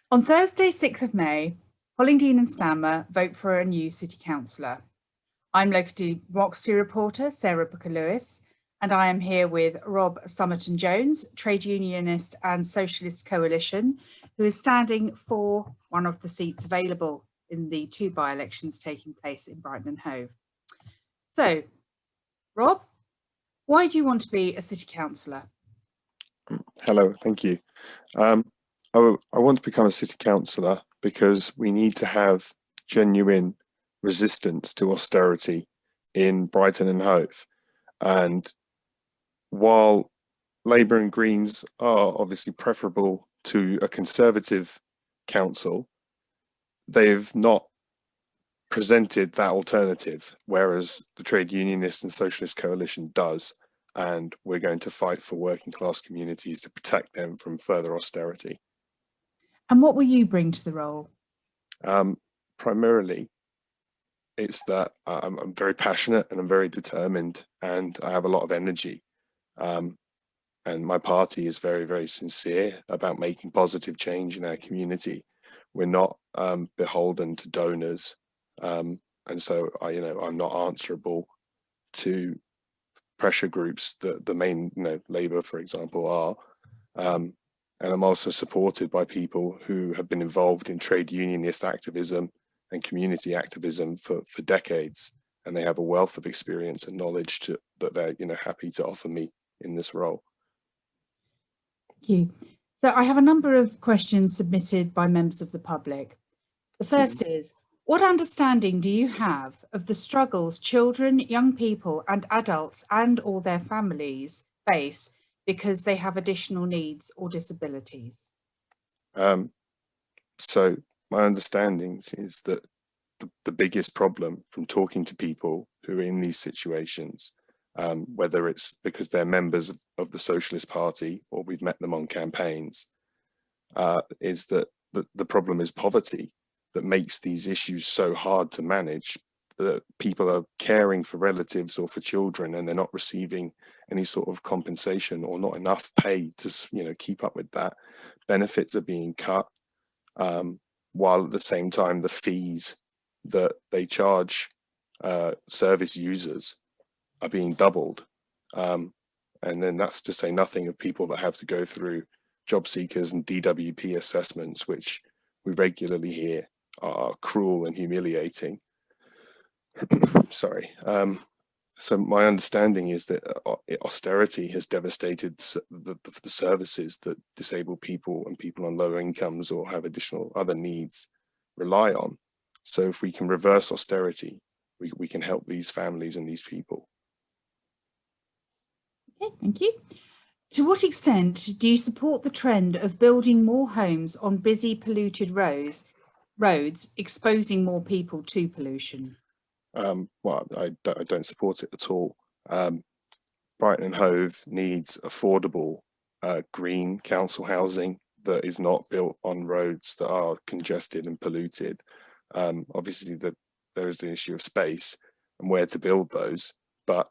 On Thursday, 6th of May, Hollingdean and Stanmer vote for a new city councillor. I'm local democracy reporter Sarah Booker-Lewis, and I am here with Rob Somerton-Jones, trade unionist and Socialist coalition, who is standing for one of the seats available in the two by-elections taking place in Brighton and Hove. So, Rob, why do you want to be a city councillor? Hello, thank you. I want to become a city councillor because we need to have genuine resistance to austerity in Brighton and Hove. And while Labour and Greens are obviously preferable to a Conservative council, they've not presented that alternative, whereas the Trade Unionist and Socialist coalition does. And we're going to fight for working class communities to protect them from further austerity. And what will you bring to the role? Primarily, it's that I'm very passionate and I'm very determined and I have a lot of energy. And my party is very, very sincere about making positive change in our community. We're not beholden to donors. And so I'm not answerable to pressure groups that the main, Labour, for example, are. And I'm also supported by people who have been involved in trade unionist activism and community activism for decades. And they have a wealth of experience and knowledge that they're, happy to offer me in this role. Thank you. So I have a number of questions submitted by members of the public. The first is, what understanding do you have of the struggles children, young people and adults and or their families face because they have additional needs or disabilities? So my understanding is that the biggest problem from talking to people who are in these situations, whether it's because they're members of the Socialist Party or we've met them on campaigns, is that the problem is poverty that makes these issues so hard to manage, that people are caring for relatives or for children and they're not receiving any sort of compensation or not enough pay to keep up with that. Benefits are being cut, while at the same time the fees that they charge service users are being doubled. And then that's to say nothing of people that have to go through job seekers and DWP assessments, which we regularly hear are cruel and humiliating. Sorry. So my understanding is that austerity has devastated the services that disabled people and people on lower incomes or have additional other needs rely on. So if we can reverse austerity, we can help these families and these people. Okay, thank you. To what extent do you support the trend of building more homes on busy, polluted roads, exposing more people to pollution? Well, I don't support it at all. Brighton and Hove needs affordable green council housing that is not built on roads that are congested and polluted. Obviously, there is the issue of space and where to build those, but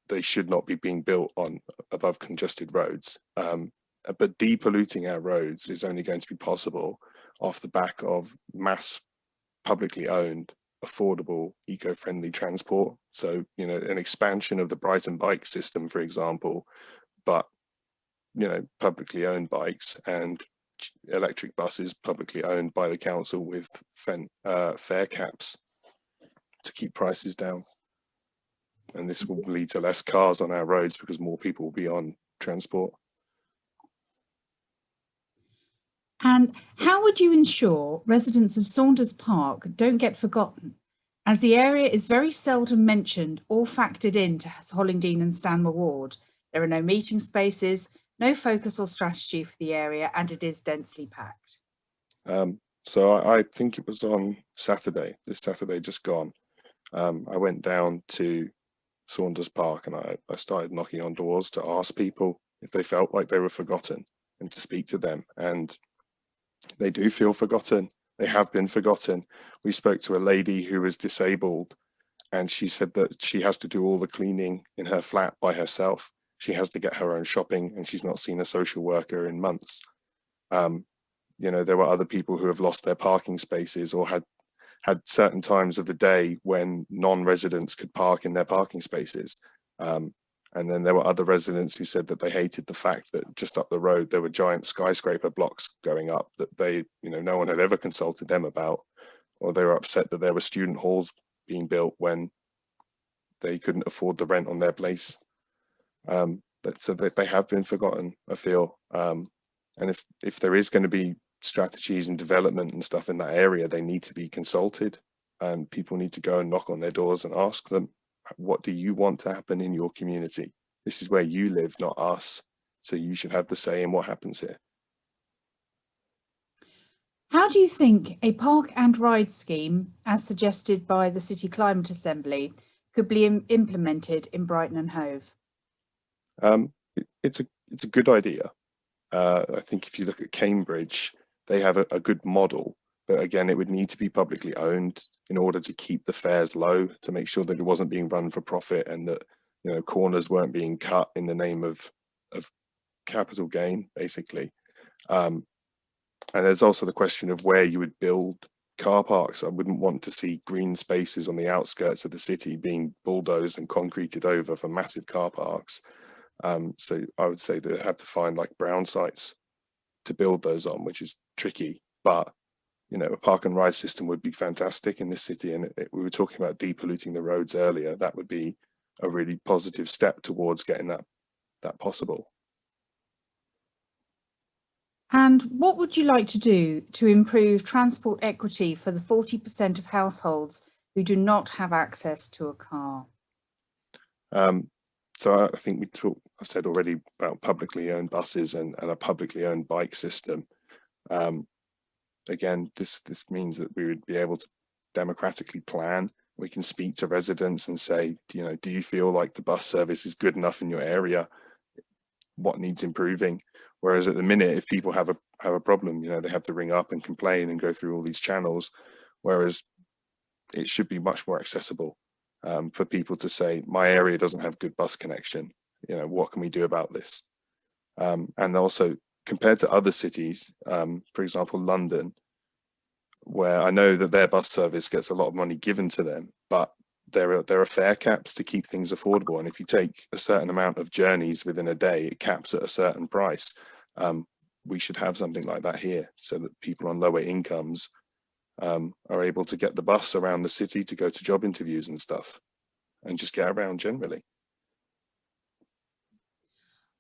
they should not be being built on above congested roads. But depolluting our roads is only going to be possible off the back of mass publicly owned, affordable, eco-friendly transport. So, an expansion of the Brighton bike system, for example, but, publicly owned bikes and electric buses publicly owned by the council with fare caps to keep prices down. And this will lead to less cars on our roads because more people will be on transport. And how would you ensure residents of Saunders Park don't get forgotten, as the area is very seldom mentioned or factored into Hollingdean and Stanmer ward? There are no meeting spaces, no focus or strategy for the area, and it is densely packed. So I think it was on Saturday, this Saturday just gone, I went down to Saunders Park and I started knocking on doors to ask people if they felt like they were forgotten and to speak to them. And they do feel forgotten. They have been forgotten. We spoke to a lady who was disabled and she said that she has to do all the cleaning in her flat by herself. She has to get her own shopping and she's not seen a social worker in months. there were other people who have lost their parking spaces or had certain times of the day when non-residents could park in their parking spaces. And then there were other residents who said that they hated the fact that just up the road there were giant skyscraper blocks going up that no one had ever consulted them about, or they were upset that there were student halls being built when they couldn't afford the rent on their place. So that they have been forgotten, I feel. And if there is going to be strategies and development and stuff in that area, they need to be consulted, and people need to go and knock on their doors and ask them, what do you want to happen in your community? This is where you live, not us. So you should have the say in what happens here. How do you think a park and ride scheme, as suggested by the City Climate Assembly, could be implemented in Brighton and Hove? It's a good idea. I think if you look at Cambridge, they have a good model, but again, it would need to be publicly owned in order to keep the fares low, to make sure that it wasn't being run for profit and that corners weren't being cut in the name of capital gain, basically. And there's also the question of where you would build car parks. I wouldn't want to see green spaces on the outskirts of the city being bulldozed and concreted over for massive car parks. So I would say they have to find like brown sites to build those on, which is tricky. But a park and ride system would be fantastic in this city. And we were talking about depolluting the roads earlier. That would be a really positive step towards getting that possible. And what would you like to do to improve transport equity for the 40% of households who do not have access to a car? So I think I said already about publicly owned buses and a publicly owned bike system. Again, this means that we would be able to democratically plan. We can speak to residents and say, do you feel like the bus service is good enough in your area? What needs improving? Whereas at the minute, if people have a problem, they have to ring up and complain and go through all these channels. Whereas it should be much more accessible for people to say, my area doesn't have good bus connection. What can we do about this? And also compared to other cities, for example, London, where I know that their bus service gets a lot of money given to them, but there are fare caps to keep things affordable. And if you take a certain amount of journeys within a day, it caps at a certain price. We should have something like that here so that people on lower incomes are able to get the bus around the city to go to job interviews and stuff and just get around generally.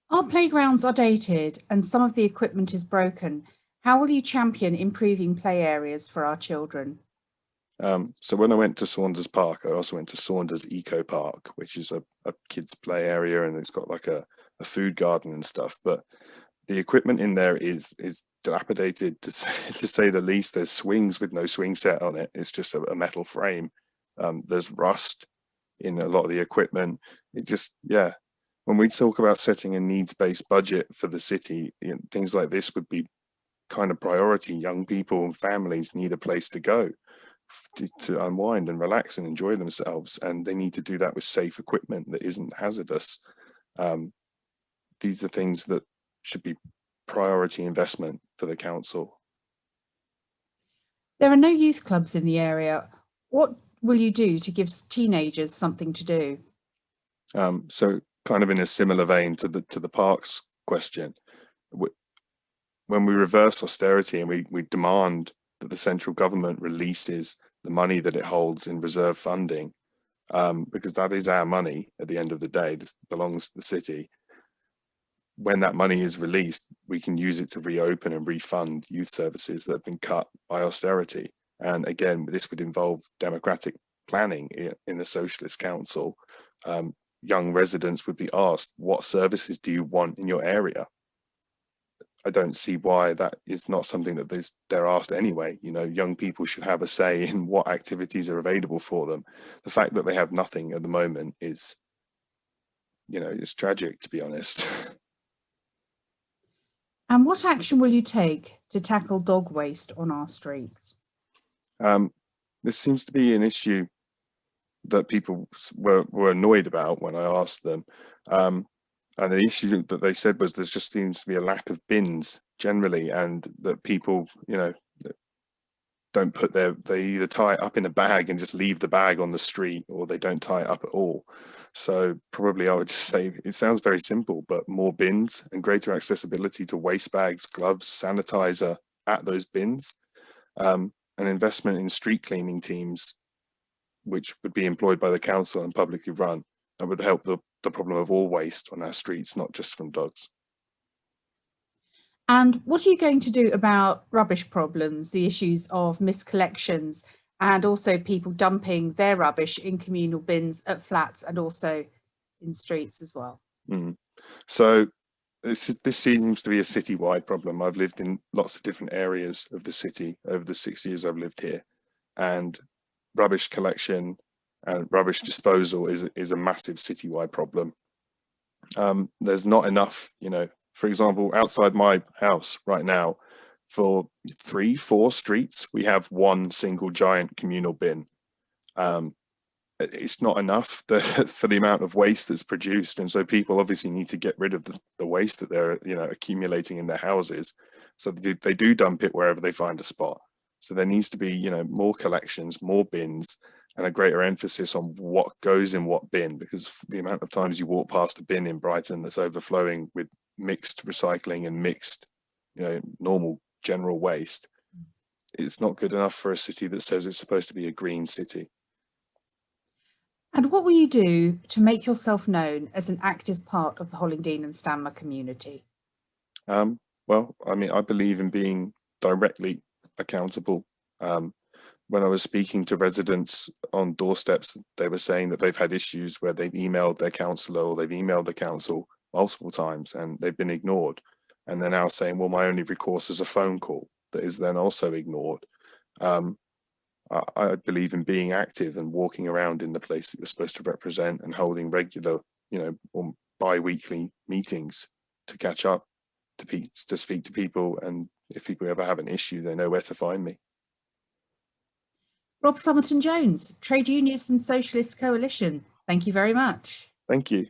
Our playgrounds are dated and some of the equipment is broken. How will you champion improving play areas for our children? So when I went to Saunders Park, I also went to Saunders Eco Park, which is a kids play area, and it's got like a food garden and stuff. But the equipment in there is dilapidated to say the least. There's swings with no swing set on it. It's just a metal frame. There's rust in a lot of the equipment. It just, yeah. When we talk about setting a needs-based budget for the city, things like this would be kind of priority. Young people and families need a place to go to unwind and relax and enjoy themselves, and they need to do that with safe equipment that isn't hazardous. These are things that should be priority investment for the council. There are no youth clubs in the area. What will you do to give teenagers something to do? So kind of in a similar vein to the parks question, when we reverse austerity and we demand that the central government releases the money that it holds in reserve funding, because that is our money at the end of the day, this belongs to the city. When that money is released, we can use it to reopen and refund youth services that have been cut by austerity. And again, this would involve democratic planning in the Socialist Council. Young residents would be asked, what services do you want in your area? I don't see why that is not something that they're asked anyway. Young people should have a say in what activities are available for them. The fact that they have nothing at the moment is, it's tragic, to be honest. And what action will you take to tackle dog waste on our streets? This seems to be an issue that people were annoyed about when I asked them. And the issue that they said was there just seems to be a lack of bins generally, and that people, you know, don't put they either tie it up in a bag and just leave the bag on the street, or they don't tie it up at all. So probably I would just say, it sounds very simple, but more bins and greater accessibility to waste bags, gloves, sanitizer at those bins, an investment in street cleaning teams, which would be employed by the council and publicly run, that would help the problem of all waste on our streets, not just from dogs. And what are you going to do about rubbish problems, the issues of miscollections, and also people dumping their rubbish in communal bins at flats and also in streets as well? So this seems to be a citywide problem. I've lived in lots of different areas of the city over the 6 years I've lived here, and rubbish collection and rubbish disposal is a massive citywide problem. There's not enough, you know, for example, outside my house right now, for 3-4 streets, we have one single giant communal bin. It's not enough for the amount of waste that's produced, and so people obviously need to get rid of the waste that they're, you know, accumulating in their houses. So they do dump it wherever they find a spot. So there needs to be, you know, more collections, more bins, and a greater emphasis on what goes in what bin, because the amount of times you walk past a bin in Brighton that's overflowing with mixed recycling and mixed, you know, normal general waste, it's not good enough for a city that says it's supposed to be a green city. And what will you do to make yourself known as an active part of the Hollingdean and Stanmer community? Well, I mean, I believe in being directly accountable. When I was speaking to residents on doorsteps, they were saying that they've had issues where they've emailed their councillor or they've emailed the council multiple times and they've been ignored. And they're now saying, well, my only recourse is a phone call that is then also ignored. I believe in being active and walking around in the place that you're supposed to represent and holding regular, you know, or bi-weekly meetings to catch up, to speak to people. And if people ever have an issue, they know where to find me. Rob Somerton-Jones, Trade Unionist and Socialist Coalition. Thank you very much. Thank you.